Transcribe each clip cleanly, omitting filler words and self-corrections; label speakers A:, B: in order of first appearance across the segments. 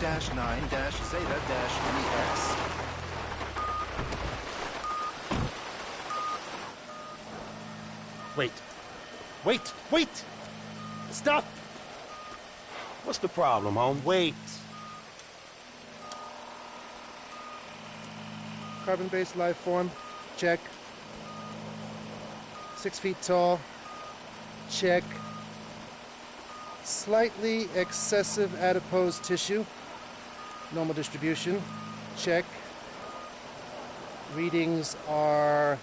A: 14-9-Zeta-3X.
B: Wait. Wait! Wait! Stop!
C: What's the problem, home?
B: Wait.
D: Carbon-based life form. Check. 6 feet tall. Check. Slightly excessive adipose tissue. Normal distribution. Check. Readings are...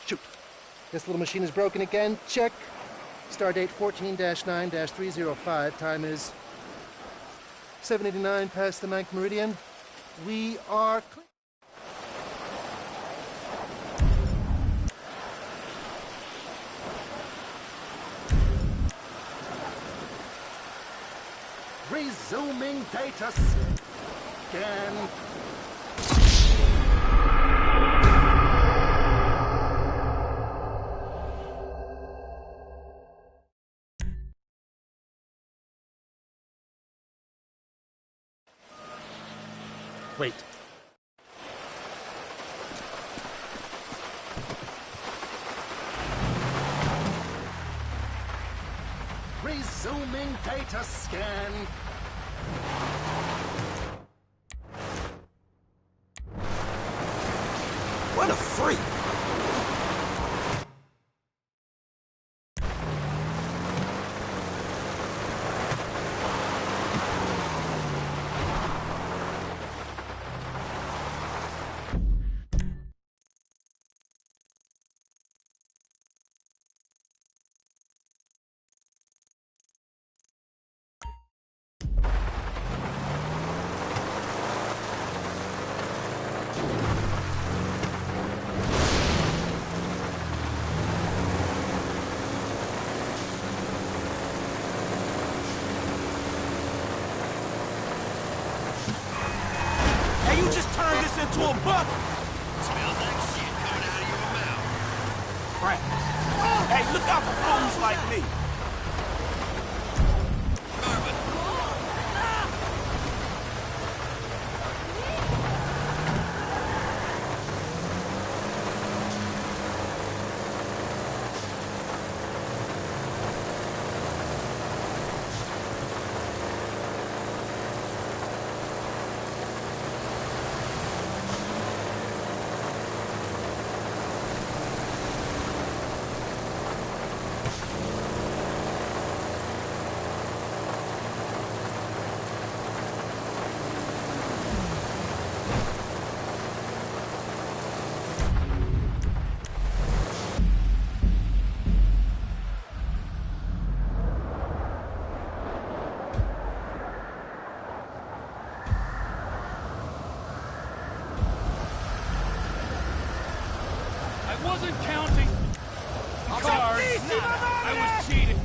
D: Shoot. This little machine is broken again. Check. Stardate 14-9-305. Time is 7:89 past the 9th meridian. We are clear.
A: Resuming data scan.
B: Wait.
A: Resuming data scan.
C: What a freak! Hey, you just turned this into a buck!
E: Smells like shit coming out of your mouth.
C: Crap. Hey, look out for fools like me!
E: Carbon.
F: I wasn't counting cards. I was cheating.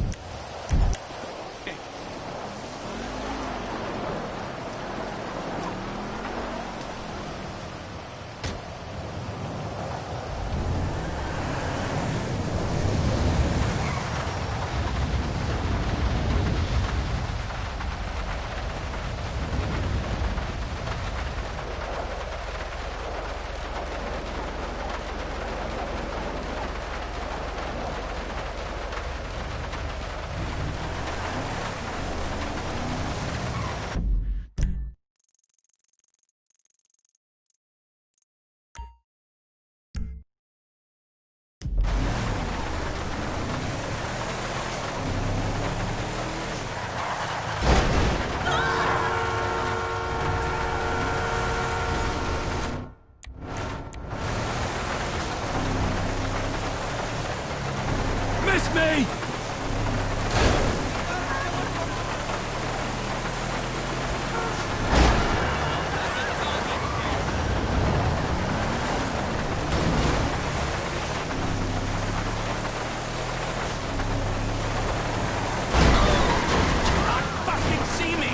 F: Miss me!
C: Fucking see me!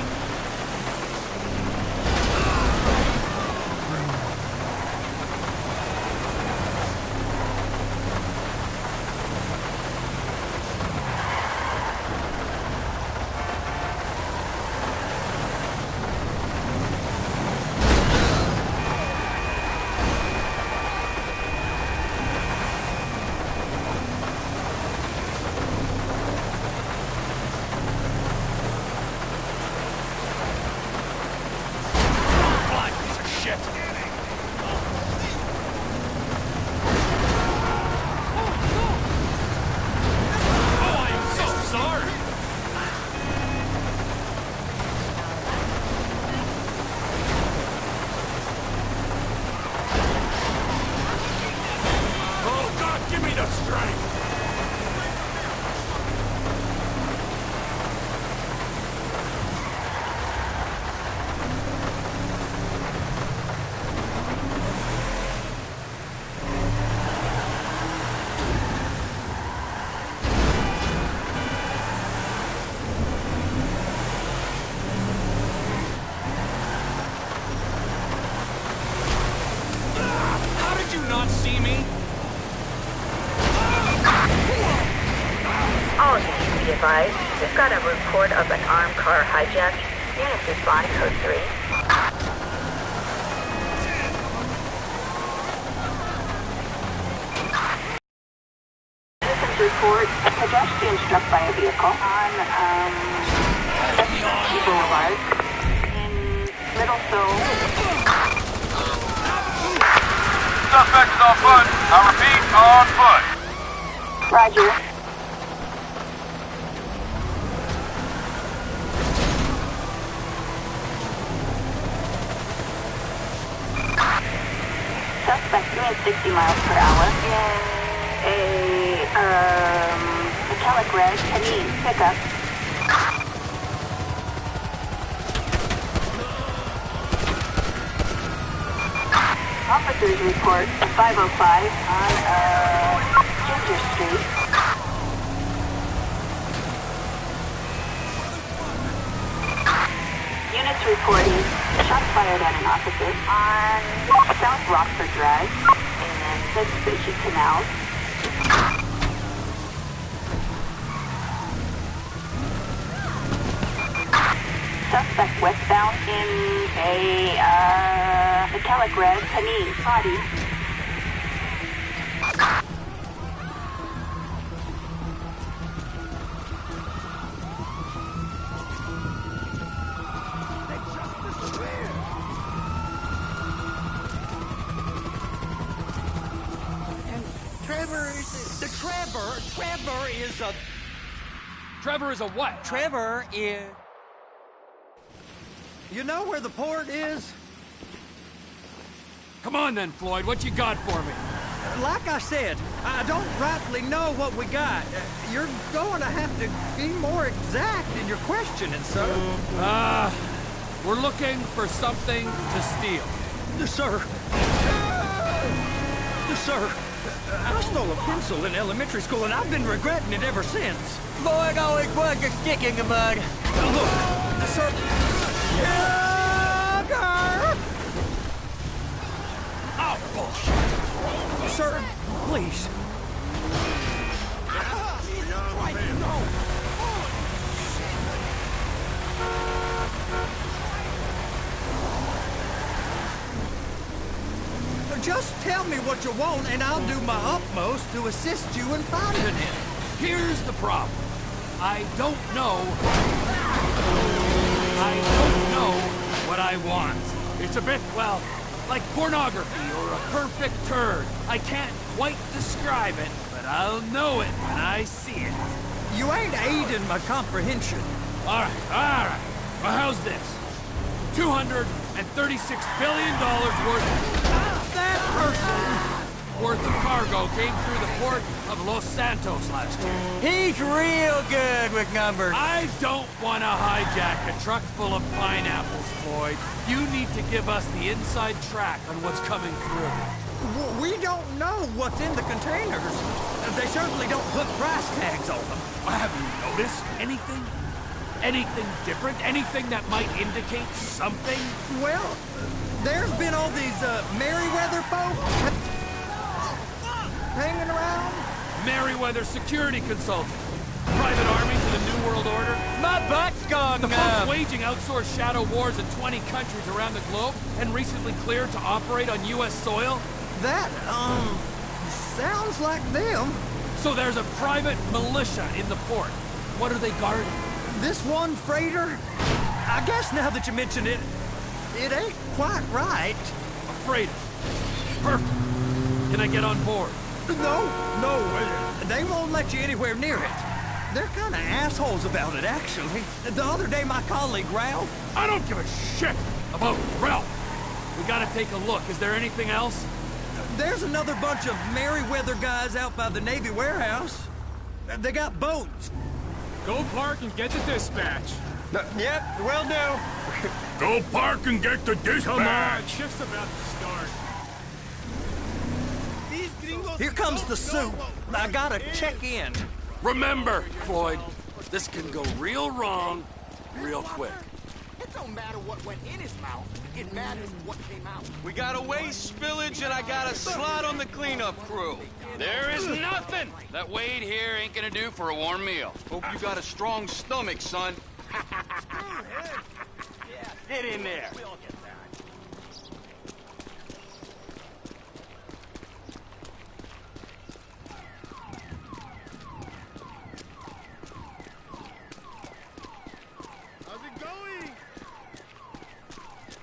G: advised, we've got a report of an armed car hijack. Units respond code 3. Citizens report a pedestrian struck by a vehicle on Boulevard in Middle Seoul.
H: Suspect is on foot. I repeat, on foot.
G: Roger. Suspect doing 60 miles per hour in a metallic red Panini pickup. Officers report a 505 on Ginger Street. Units reporting shots fired at an officer on South Rockford Drive in Vespucci Canal. Suspect westbound in a metallic red Panini body.
F: Trevor is a what?
I: Trevor is...
J: You know where the port is?
F: Come on then, Floyd. What you got for me?
J: Like I said, I don't rightly know what we got. You're going to have to be more exact in your questioning, sir.
F: We're looking for something to steal.
J: Sir. Sir, I stole a pencil in elementary school, and I've been regretting it ever since.
I: Floyd always was a stick in the mud.
J: Look, sir. Sugar!
F: Oh, bullshit.
J: Sir, please. Just tell me what you want, and I'll do my utmost to assist you in finding it.
F: Here's the problem. I don't know what I want. It's a bit, well, like pornography or a perfect turd. I can't quite describe it, but I'll know it when I see it.
J: You ain't aiding my comprehension.
F: All right. Well, how's this? $236 billion worth
J: That person!
F: worth of cargo came through the port of Los Santos last year.
I: He's real good with numbers.
F: I don't want to hijack a truck full of pineapples, Floyd. You need to give us the inside track on what's coming through.
J: We don't know what's in the containers. They certainly don't put price tags on them.
F: Have you noticed anything? Anything different? Anything that might indicate something?
J: Well, there's been all these Merryweather folk hanging around.
F: Merryweather Security Consulting. Private army to the New World Order.
I: My butt's gone
F: The
I: numb.
F: folks waging outsourced shadow wars in 20 countries around the globe and recently cleared to operate on U.S. soil.
J: That, sounds like them.
F: So there's a private militia in the port. What are they guarding?
J: This one freighter, I guess now that you mention it, it ain't quite right.
F: A freighter. Perfect. Can I get on board?
J: No, they won't let you anywhere near it. They're kind of assholes about it, actually. The other day, my colleague, Ralph...
F: I don't give a shit about Ralph. We gotta take a look. Is there anything else?
J: There's another bunch of Merryweather guys out by the Navy warehouse. They got boats.
F: Go park and get the dispatch.
I: Yep, will do.
F: Go park and get the dispatch. Shift's about to start.
J: Here comes the soup. I gotta check in.
F: Remember, Floyd, this can go real wrong real quick.
C: It don't matter what went in his mouth. It matters what came out.
H: We got a waste spillage and I got a slot on the cleanup crew.
C: There is nothing that Wade here ain't gonna do for a warm meal.
E: Hope you got a strong stomach, son.
C: Get in there.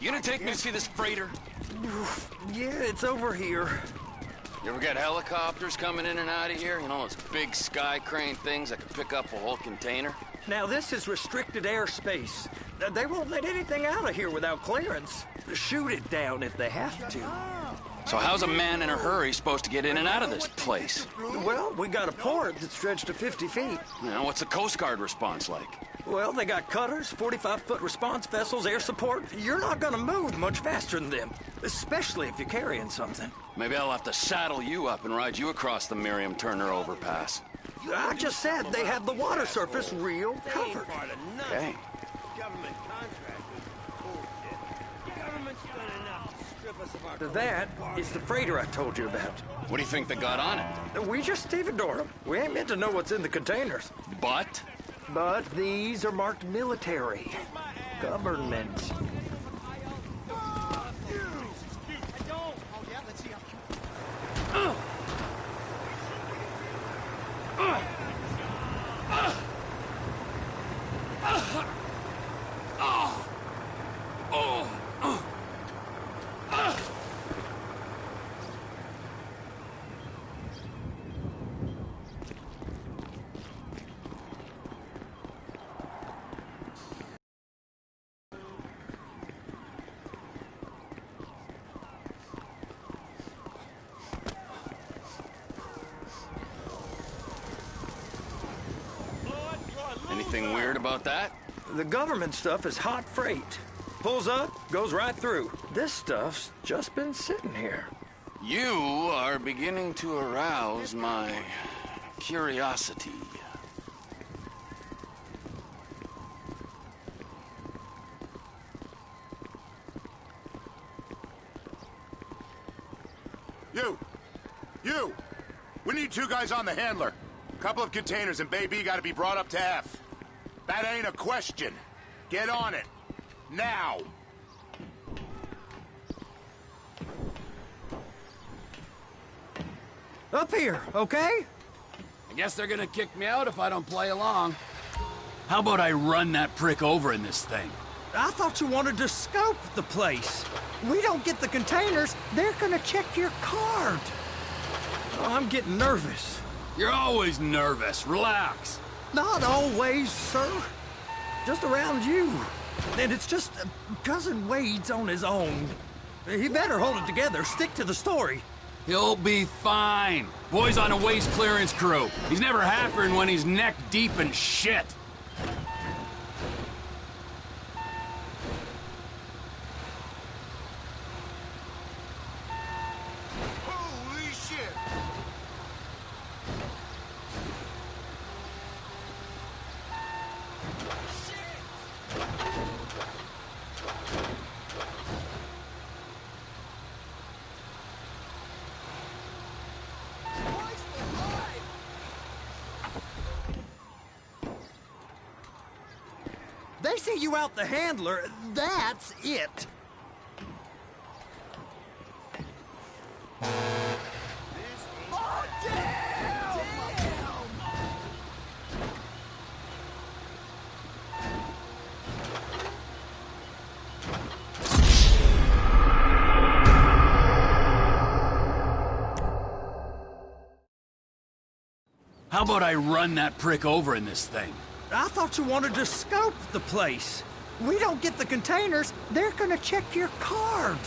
C: You gonna take me to see this freighter?
J: Yeah, it's over here.
C: You ever got helicopters coming in and out of here? You know, those big sky crane things that could pick up a whole container?
J: Now, this is restricted airspace. They won't let anything out of here without clearance. Shoot it down if they have to.
C: So how's a man in a hurry supposed to get in and out of this place?
J: Well, we got a port that's stretched to 50 feet.
C: You know, what's the Coast Guard response like?
J: Well, they got cutters, 45-foot response vessels, air support. You're not gonna move much faster than them, especially if you're carrying something.
C: Maybe I'll have to saddle you up and ride you across the Miriam Turner overpass.
J: I just said they have the water surface real covered.
C: Okay.
I: Government contractors. Bullshit. Government's done enough to strip us of our...
J: That is the freighter I told you about.
C: What do you think they got on it?
J: We just stevedore them. We ain't meant to know what's in the containers.
C: But?
J: But these are marked military. Government.
C: Anything weird about that?
J: The government stuff is hot freight. Pulls up, goes right through. This stuff's just been sitting here.
C: You are beginning to arouse my curiosity.
A: You! We need 2 guys on the handler. Couple of containers and Bay B gotta be brought up to F. That ain't a question. Get on it. Now!
J: Up here, okay?
F: I guess they're gonna kick me out if I don't play along. How about I run that prick over in this thing?
J: I thought you wanted to scope the place. We don't get the containers, they're gonna check your card. Oh, I'm getting nervous.
F: You're always nervous. Relax.
J: Not always, sir. Just around you. And it's just Cousin Wade's on his own. He better hold it together, stick to the story.
F: He'll be fine. Boy's on a waste clearance crew. He's never happier when he's neck deep in shit.
A: Holy shit!
J: They see you out the handler, that's it.
F: How about I run that prick over in this thing?
J: I thought you wanted to scope the place. We don't get the containers, they're gonna check your card.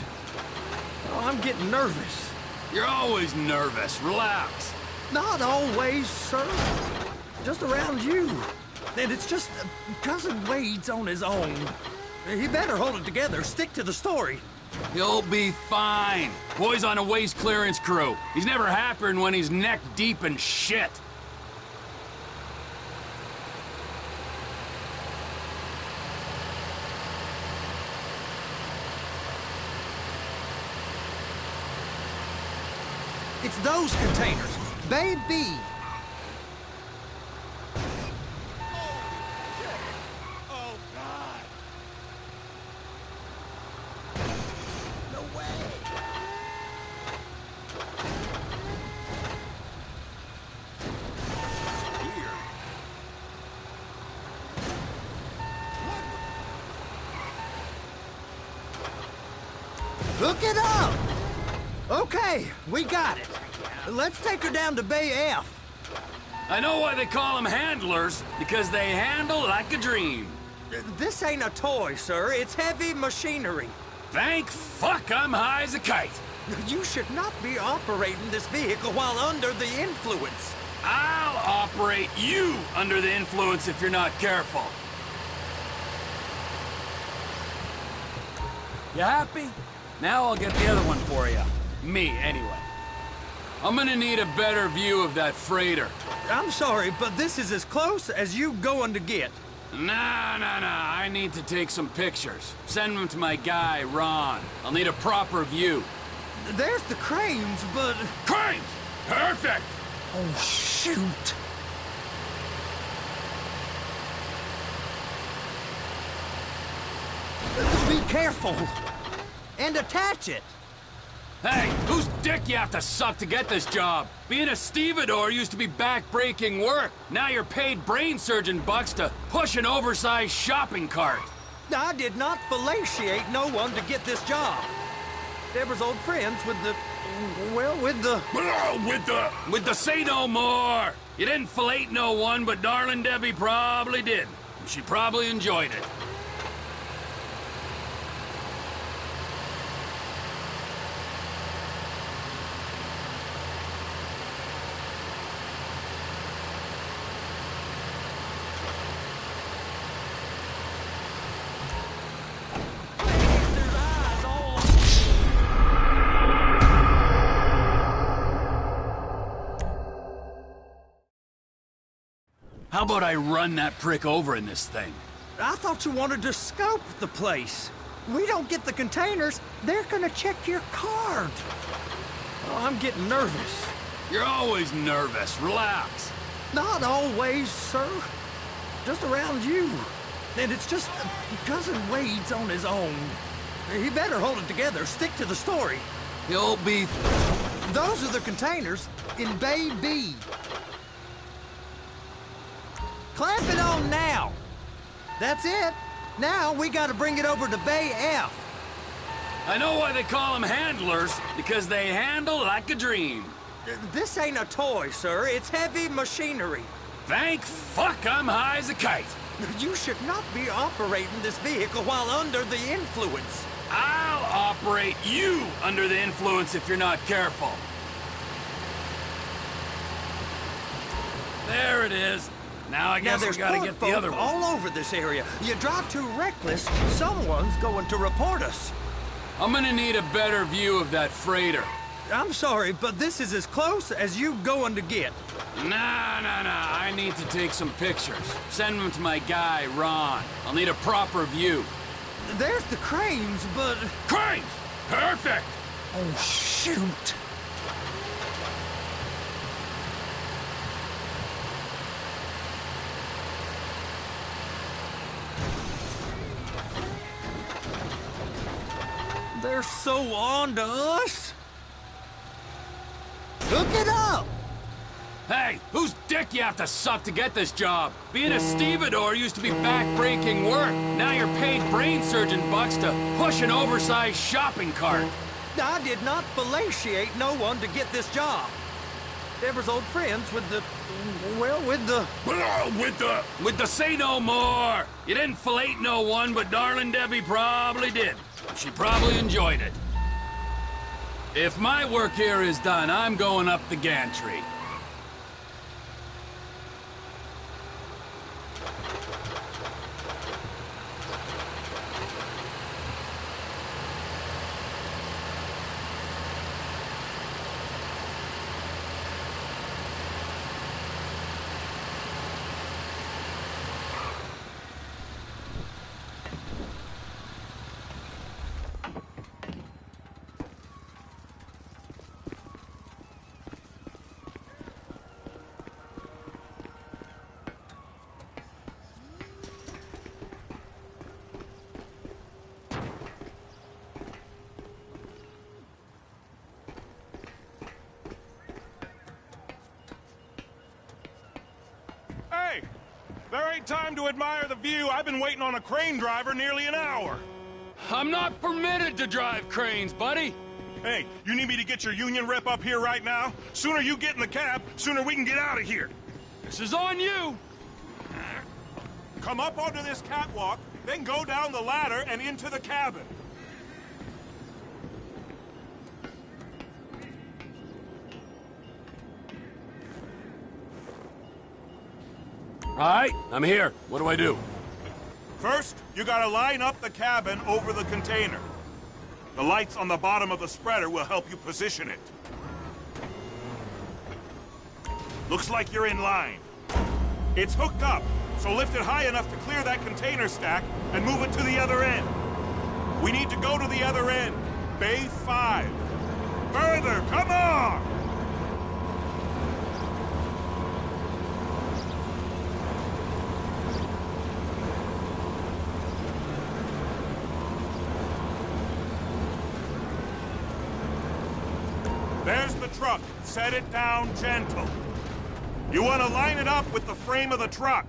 J: Oh, I'm getting nervous.
F: You're always nervous. Relax.
J: Not always, sir. Just around you. And it's just Cousin Wade's on his own. He better hold it together, stick to the story.
F: He'll be fine. Boy's on a waste clearance crew. He's never happier when he's neck deep in shit.
J: It's those containers. Baby.
I: Oh, God!
J: No way. Hook it up! Okay, we got it. Let's take her down to Bay F.
F: I know why they call them handlers, because they handle like a dream.
J: This ain't a toy, sir. It's heavy machinery.
F: Thank fuck I'm high as a kite.
J: You should not be operating this vehicle while under the influence.
F: I'll operate you under the influence if you're not careful. You happy? Now I'll get the other one for you. Me, anyway. I'm gonna need a better view of that freighter.
J: I'm sorry, but this is as close as you going to get.
F: Nah. I need to take some pictures. Send them to my guy, Ron. I'll need a proper view.
J: There's the cranes, but...
F: Cranes! Perfect!
J: Oh, shoot. Be careful. And attach it.
F: Hey, whose dick you have to suck to get this job? Being a stevedore used to be back-breaking work. Now you're paid brain surgeon bucks to push an oversized shopping cart.
J: I did not fellatiate no one to get this job. Deborah's old friends with the... well, with the...
F: With the say no more! You didn't fillet no one, but darling Debbie probably did. She probably enjoyed it. How about I run that prick over in this thing?
J: I thought you wanted to scope the place. We don't get the containers, they're gonna check your card. Oh, I'm getting nervous.
F: You're always nervous. Relax.
J: Not always, sir. Just around you. And it's just Cousin Wade's on his own. He better hold it together, stick to the story.
F: He'll be...
J: Those are the containers in Bay B. Clamp it on now. That's it. Now we gotta bring it over to Bay F.
F: I know why they call them handlers, because they handle like a dream.
J: This ain't a toy, sir. It's heavy machinery.
F: Thank fuck I'm high as a kite.
J: You should not be operating this vehicle while under the influence.
F: I'll operate you under the influence if you're not careful. There it is. Now I guess we gotta get the other one.
J: All over this area. You drive too reckless, someone's going to report us.
F: I'm gonna need a better view of that freighter.
J: I'm sorry, but this is as close as you going to get.
F: Nah. I need to take some pictures. Send them to my guy, Ron. I'll need a proper view.
J: There's the cranes, but...
F: Cranes! Perfect!
J: Oh, shoot. They're so on to us. Hook it up!
F: Hey, whose dick you have to suck to get this job? Being a stevedore used to be back-breaking work. Now you're paid brain surgeon bucks to push an oversized shopping cart.
J: I did not fellatiate no one to get this job. Deborah's old friends with the... well, with the...
F: With the say no more! You didn't fillet no one, but darling Debbie probably did. She probably enjoyed it. If my work here is done, I'm going up the gantry.
H: There ain't time to admire the view. I've been waiting on a crane driver nearly an hour.
F: I'm not permitted to drive cranes, buddy.
H: Hey, you need me to get your union rep up here right now? Sooner you get in the cab, sooner we can get out of here.
F: This is on you.
H: Come up onto this catwalk, then go down the ladder and into the cabin.
F: All right, I'm here. What do I do?
H: First, you gotta line up the cabin over the container. The lights on the bottom of the spreader will help you position it. Looks like you're in line. It's hooked up, so lift it high enough to clear that container stack and move it to the other end. We need to go to the other end, Bay 5. Further, come on! There's the truck. Set it down gentle. You want to line it up with the frame of the truck.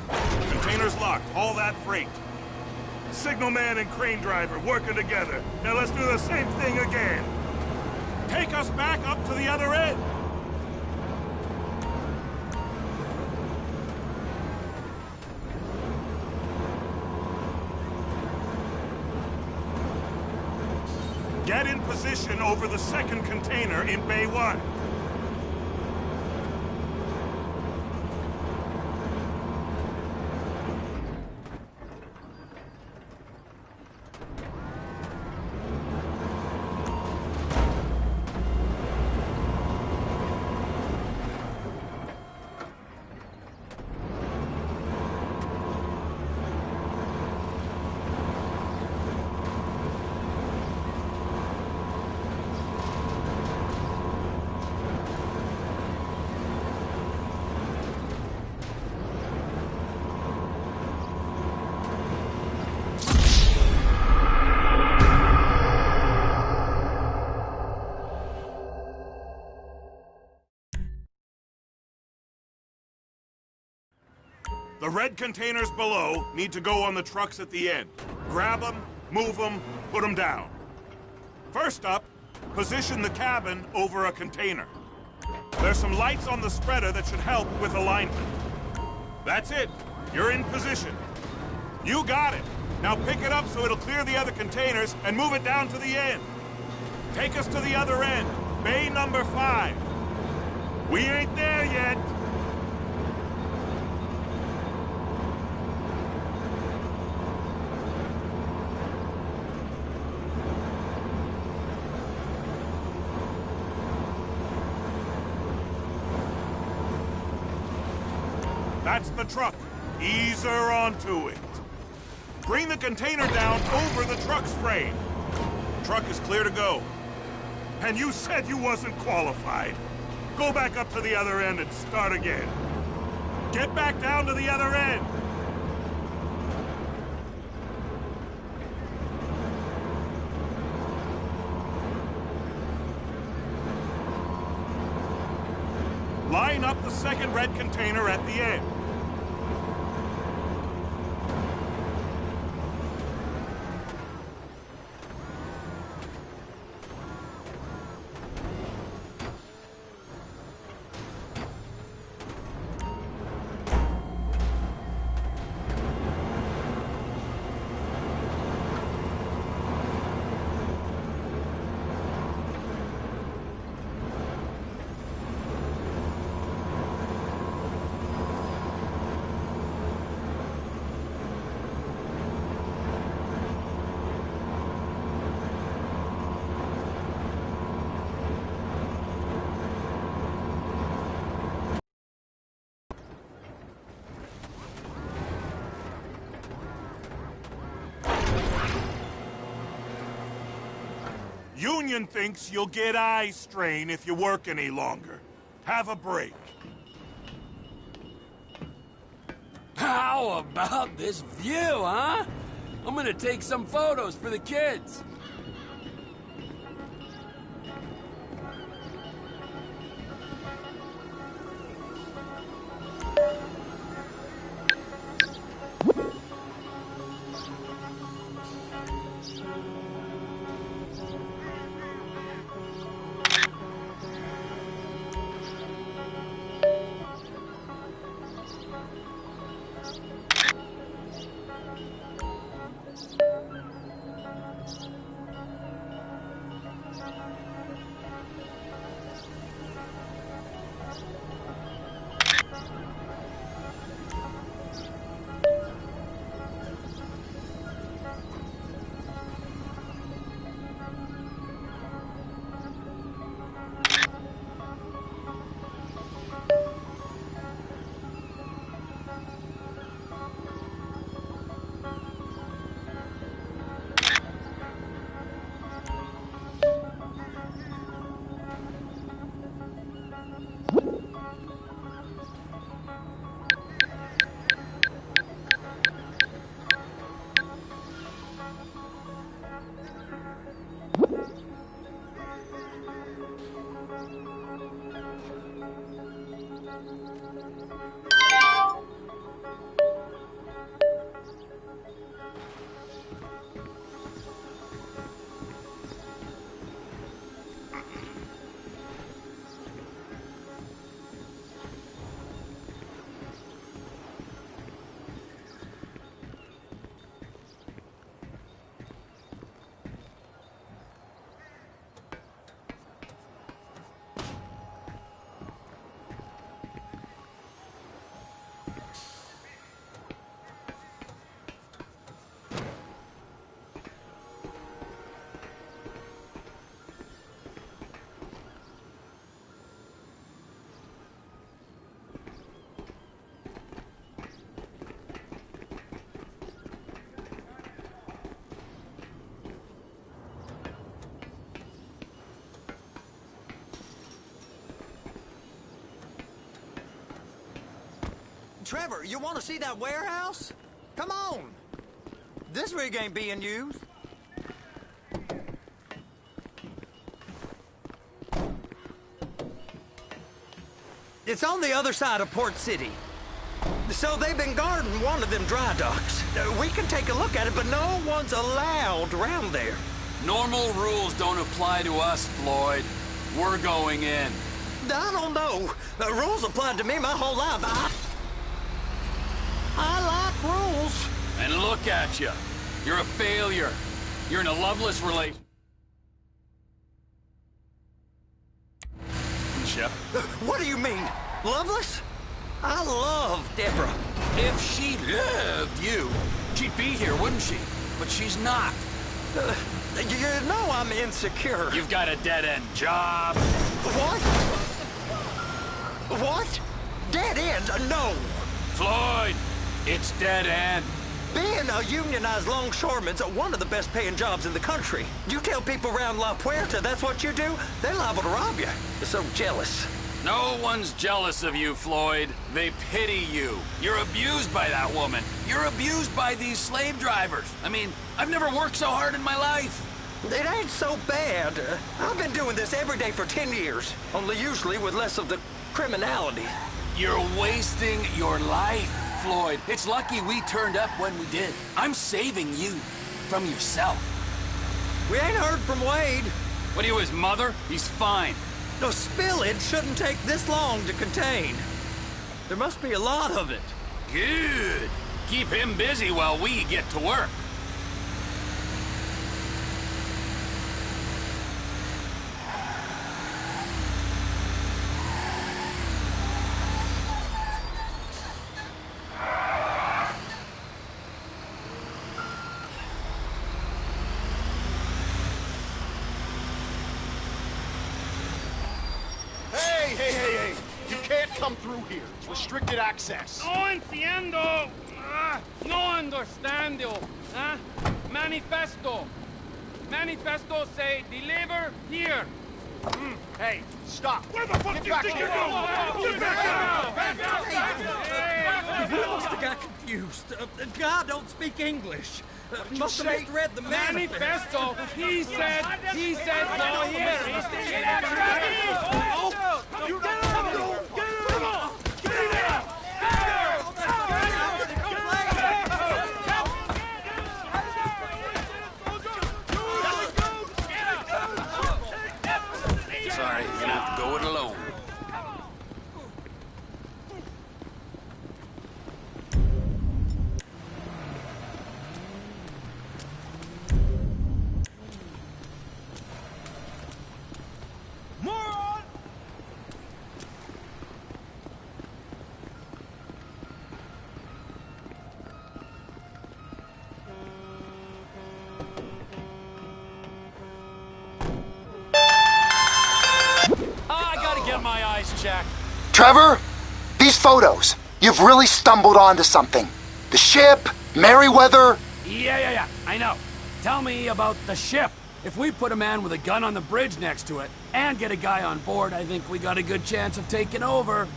H: Container's locked. Haul that freight. Signalman and crane driver working together. Now let's do the same thing again. Take us back up to the other end. Get in position over the second container in Bay 1. The red containers below need to go on the trucks at the end. Grab them, move them, put them down. First up, position the cabin over a container. There's some lights on the spreader that should help with alignment. That's it. You're in position. You got it. Now pick it up so it'll clear the other containers and move it down to the end. Take us to the other end, Bay number 5. We ain't there yet. That's the truck. Ease her onto it. Bring the container down over the truck's frame. Truck is clear to go. And you said you wasn't qualified. Go back up to the other end and start again. Get back down to the other end. Line up the second red container at the end. Union thinks you'll get eye strain if you work any longer. Have a break.
F: How about this view, huh? I'm gonna take some photos for the kids.
J: Trevor, you want to see that warehouse? Come on. This rig ain't being used. It's on the other side of Port City. So they've been guarding one of them dry docks. We can take a look at it, but no one's allowed around there.
F: Normal rules don't apply to us, Floyd. We're going in.
J: I don't know. The rules applied to me my whole life. I like rules.
F: And look at you. You're a failure. You're in a loveless relationship.
J: What do you mean? Loveless? I love Deborah.
F: If she loved you, she'd be here, wouldn't she? But she's not.
J: You know I'm insecure.
F: You've got a dead-end job.
J: What? What? Dead end? No.
F: Floyd, it's dead end.
J: Being a unionized longshoreman's one of the best paying jobs in the country. You tell people around La Puerta that's what you do, they're liable to rob you. They're so jealous.
F: No one's jealous of you, Floyd. They pity you. You're abused by that woman. You're abused by these slave drivers. I mean, I've never worked so hard in my life.
J: It ain't so bad. I've been doing this every day for 10 years, only usually with less of the criminality.
F: You're wasting your life, Floyd. It's lucky we turned up when we did. I'm saving you from yourself.
J: We ain't heard from Wade.
F: What are you, his mother? He's fine.
J: No, spillage shouldn't take this long to contain. There must be a lot of it.
F: Good. Keep him busy while we get to work.
K: Hey! You can't come through here. It's restricted access.
I: No entiendo. No understando. Manifesto. Manifesto say deliver here.
K: Hey, stop.
I: Where the fuck do you think you're going?
J: We must have got confused. God don't speak English. Must have misread the
I: manifesto. He said no here. You get
F: Sorry, you're gonna have to go it alone.
I: moron!
F: I gotta get my eyes checked.
L: Trevor, these photos, you've really stumbled onto something. The ship, Merryweather.
F: Yeah, I know. Tell me about the ship. If we put a man with a gun on the bridge next to it and get a guy on board, I think we got a good chance of taking over.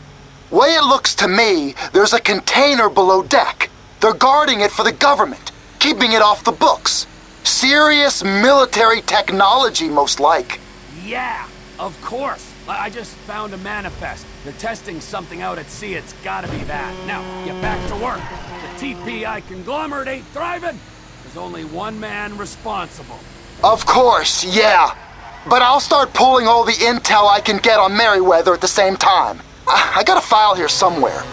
L: Way it looks to me, there's a container below deck. They're guarding it for the government, keeping it off the books. Serious military technology, most like.
F: Yeah, of course. I just found a manifest. They're testing something out at sea. It's gotta be that. Now, get back to work. The TPI conglomerate ain't thriving. There's only one man responsible.
L: Of course, yeah. But I'll start pulling all the intel I can get on Merryweather at the same time. I got a file here somewhere.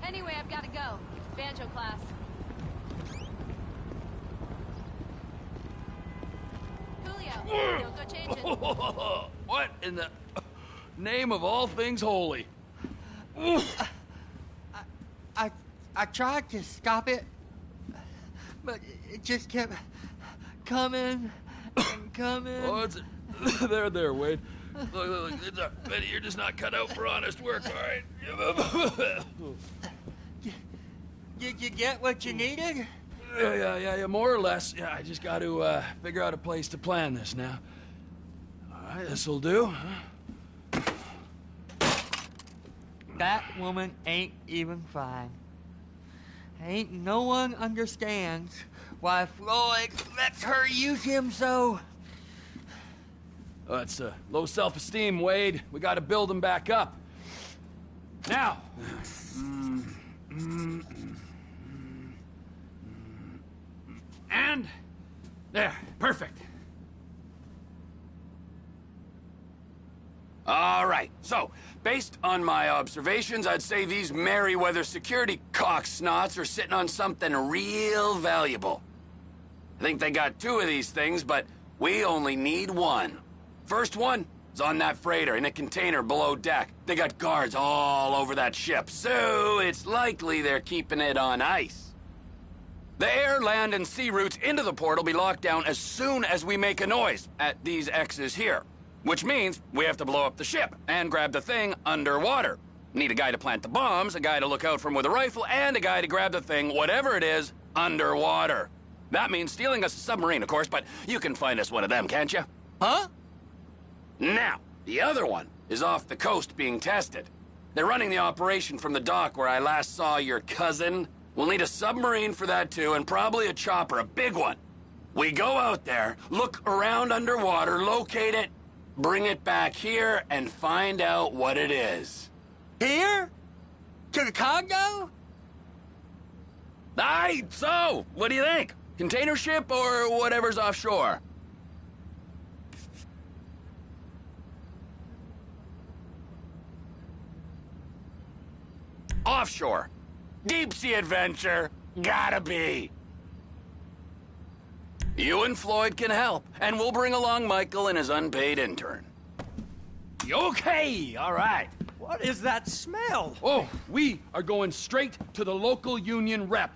M: Anyway, I've got to go. Banjo class. Julio, don't go changing.
F: What in the name of all things holy?
N: I tried to stop it, but it just kept coming and coming.
F: Oh, it's there, Wade. Look, it's Benny, you're just not cut out for honest work, all right?
N: Did you get what you needed?
F: Yeah, more or less. Yeah, I just got to figure out a place to plan this now. All right, this'll do.
N: That woman ain't even fine. Ain't no one understands why Floyd lets her use him so.
F: It's low self-esteem, Wade. We got to build him back up. Now. And there, perfect. All right, so, based on my observations, I'd say these Merryweather security cocksnots are sitting on something real valuable. I think they got 2 of these things, but we only need 1. First one is on that freighter in a container below deck. They got guards all over that ship, so it's likely they're keeping it on ice. The air, land, and sea routes into the port will be locked down as soon as we make a noise at these X's here. Which means we have to blow up the ship and grab the thing underwater. Need a guy to plant the bombs, a guy to look out for him with a rifle, and a guy to grab the thing, whatever it is, underwater. That means stealing us a submarine, of course, but you can find us one of them, can't you?
N: Huh?
F: Now, the other one is off the coast being tested. They're running the operation from the dock where I last saw your cousin. We'll need a submarine for that too, and probably a chopper, a big one. We go out there, look around underwater, locate it, bring it back here, and find out what it is.
N: Here? To the Congo?
F: Aye, so, what do you think? Container ship or whatever's offshore? Offshore. Deep sea adventure. Gotta be. You and Floyd can help, and we'll bring along Michael and his unpaid intern. Okay, all right.
J: What is that smell?
F: Oh, we are going straight to the local union rep.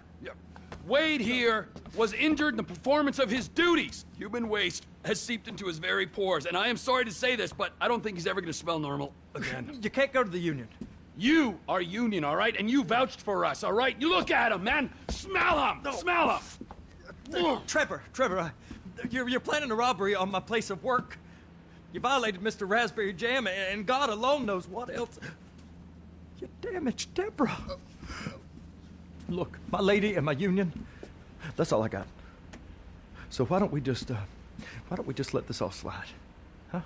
F: Wade here was injured in the performance of his duties. Human waste has seeped into his very pores, and I am sorry to say this, but I don't think he's ever going to smell normal again.
J: You can't go to the union.
F: You are union, all right? And you vouched for us, all right? You look at him, man. Smell him. No. Smell him.
J: Trevor, you're planning a robbery on my place of work. You violated Mr. Raspberry Jam, and God alone knows what else. You damaged Deborah. Look, my lady and my union, that's all I got. So why don't we just let this all slide, huh?